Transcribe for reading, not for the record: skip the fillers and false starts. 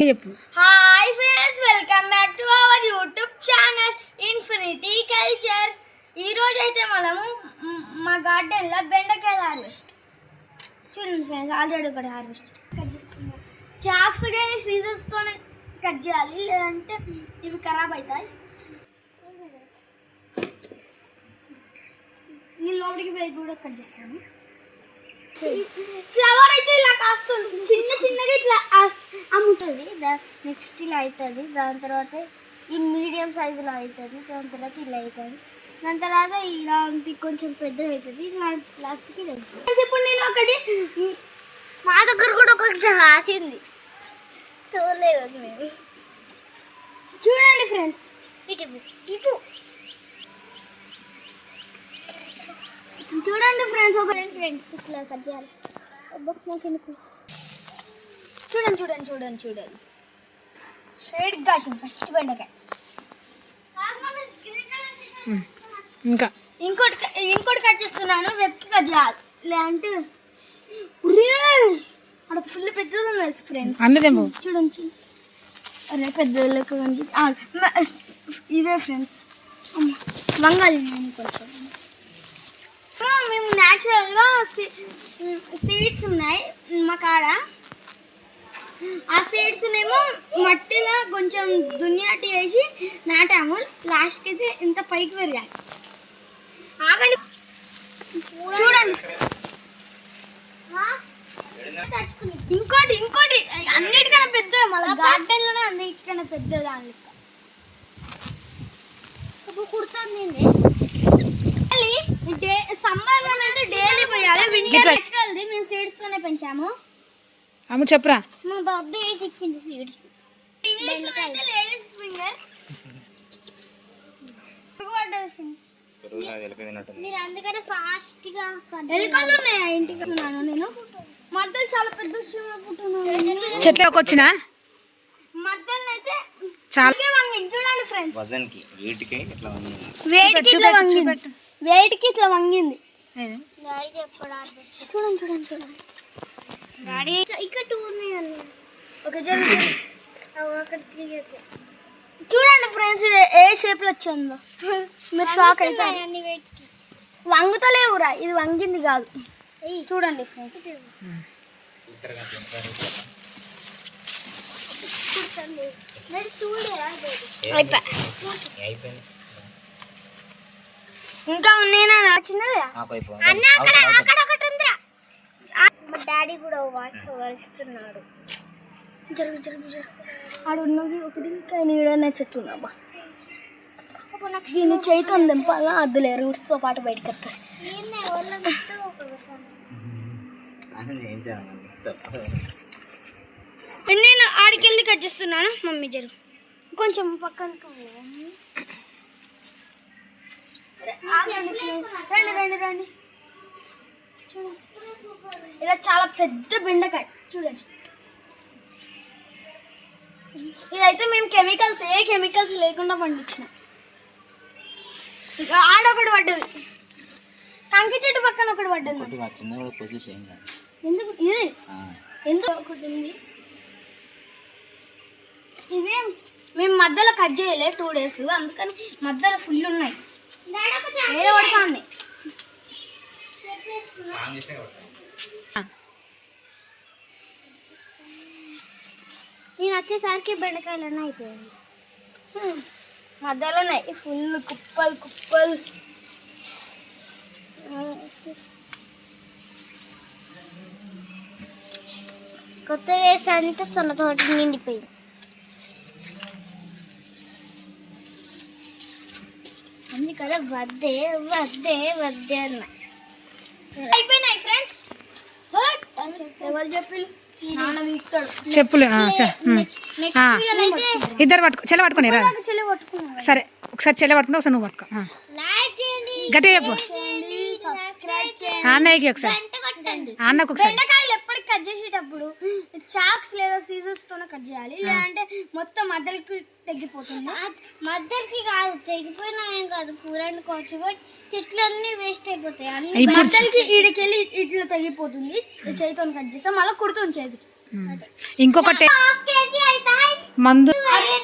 చెప్పు. Hi friends, welcome back to our YouTube channel infinity culture. ఈ రోజు అయితే మనము మా గార్డెన్లో బెండకాయలు హార్వెస్ట్ చూడండి ఫ్రెండ్స్. ఆల్రెడీ ఒకటి హార్వెస్ట్ కట్ చేస్తున్నాం. చాక్స్ కానీ సీజర్స్తోనే కట్ చేయాలి, లేదంటే ఇవి ఖరాబ్ అవుతాయి. నేను లోపలికి పోయి కూడా కట్ చేస్తాను. ఫ్లవర్ అయితే ఇలా కాస్తుంది, చిన్న చిన్నగా ఇట్లా అమ్ముతుంది. నెక్స్ట్ ఇలా అవుతుంది, దాని తర్వాత ఈ మీడియం సైజులో అవుతుంది, దాని తర్వాత ఇలా అవుతుంది, దాని తర్వాత ఇలా కొంచెం పెద్దగా అవుతుంది, లాస్ట్కి ఇలా అవుతుంది. ఇప్పుడు నేను ఒకటి మా దగ్గర కూడా ఒకటి రాసింది, చూడలేదు మేము. చూడండి ఫ్రెండ్స్, ఇటు ఇటు చూడండి ఫ్రెండ్స్. ఒక ఫ్రెండ్స్ ఇట్లా కట్ చేయాలి. నాకెందుకు చూడండి చూడండి చూడండి చూడండి స్ట్రైట్ కాసింది ఫస్ట్ బెండకాయ. ఇంకా ఇంకోటి కట్ చేస్తున్నాను, వెతికి కట్ చేయాలి, లేదంటే అక్కడ ఫుల్ పెద్దది ఉంది ఫ్రెండ్స్. అన్నదేమో చూడండి చూడండి, అరే పెద్ద లెక్క కనిపిస్తుంది. ఇదే ఫ్రెండ్స్ వంగాలి. నేను కొంచెం మేము న్యాచురల్గా సీడ్స్ ఉన్నాయి మా కాడ. ఆ సీడ్స్ ఏమో మట్టిలో కొంచెం దున్యాటి వేసి నాటాము. లాస్ట్కి అయితే ఇంత పైకి పెరిగాయి. ఆగండి చూడండి. ఇంకోటి అన్నిటికన్నా పెద్ద, మళ్ళీ గార్డెన్లోనే అన్నిటికన్నా పెద్ద దాని కుడుతుంది. సమ్మర్ లోనైతే డైలీ పోయాలి, వింటర్ నేచురల్ది మేము సీడ్స్ తోనే పెంచాము. అమ్మ చెప్పురా. మా బాబు అయితే ఇచ్చింది సీడ్స్. ఇంగ్లీష్ లో అయితే లేడీస్ ఫింగర్. మీరు అందుకనే ఫాస్ట్ గా ఎలుకలు ఉన్నాయా ఇంటికి ఉన్నాను నేను. మధ్యలో చాలా పెద్ద పుట్టున్నాను. చెట్లోకి వచ్చిన మధ్యలో అయితే చాలా వంగింది. చూడండి ఫ్రెండ్స్, వజన్కి వేటికి ఇట్లా వంగింది. వేటికి ఇట్లా వంగింది. చూడండి చూడండి చూడండి డాడీ. ఇక్కడ చూడండి ఫ్రెండ్స్, ఇది ఏ షేప్ లో వచ్చిందో మీరు షాక్ అవుతారు. వంగుతలేవురా, ఇది వంగింది కాదు. చూడండి ఫ్రెండ్స్, ఇంకా ఉన్నాయినా చిన్నది. మా డాడీ కూడా వాష్ వరుస్తున్నాడు. జరుగు జరుగు జరుగు. ఆడు ఉన్నది ఒకటి, కానీ ఈడనే చెట్టు ఉన్నాబా. దీన్ని చేయితో దింపాలా, అద్దులే రూట్స్తో పాటు బయటకు వస్తుంది. నేను ఆడికెళ్ళి కట్ చేస్తున్నాను. మమ్మీ జరుగు కొంచెం పక్కన. రండి రండి రండి. చూడండి, ఇలా చాలా పెద్ద బెండకాయ చూడండి. ఇదైతే మేము ఏ కెమికల్స్ లేకుండా పండించిన. ఆడొకటి పడ్డది, కంకి చెట్టు పక్కన ఒకటి పడ్డది. ఎందుకు ఇది ఎందుకు ఒకటి ఉంది. ఇవి మేము మధ్యలో కట్ చేయలే 2 days, అందుకని మధ్యలో ఫుల్ ఉన్నాయి. వేరే పడుతుంది. నేను వచ్చేసరికి బెండకాయలన్నీ అయిపోయింది. మధ్యలో ఉన్నాయి ఫుల్ కుప్పలు కుప్పలు. కొత్త వేసి అంటే సొన్నతోటి నిండిపోయింది. అందుకనే వద్దే వద్దే వద్దే అన్నాయి. అయిపోయినాయి ఫ్రెండ్స్. ఎవరు చెప్పి నాన్న వీక్తాడు చెప్పులు. ఇద్దరు పట్టుకో, చెల్ల పట్టుకుని రా. సరే ఒకసారి చెల్ల పట్టుకుంటే ఒకసారి నువ్వు పట్టుకో. గట్టిగా చెప్పు. అన్నయ్యకి ఒకసారి, అన్నకు ఒకసారి. బెండకాయలు ఎప్పటికి కట్ చేసేటప్పుడు చాక్స్ లేదా సీజర్స్ తోనే కట్ చేయాలి, లేదంటే మొత్తం మధ్యలోకి తెగిపోతుంది. మధ్యలోకి కాదు, తెగిపోయినా ఏం కాదు, కూర వండుకోవచ్చు, బట్ చెట్లు అన్ని వేస్ట్ అయిపోతాయి. మధ్యలోకి ఈడికెళ్ళి ఇట్లా తెగిపోతుంది. చేతితో కట్ చేస్తాం, మళ్ళీ కుడుతుంది చేతికి. ఇంకొకటి ½ kg అయితే మందు అరే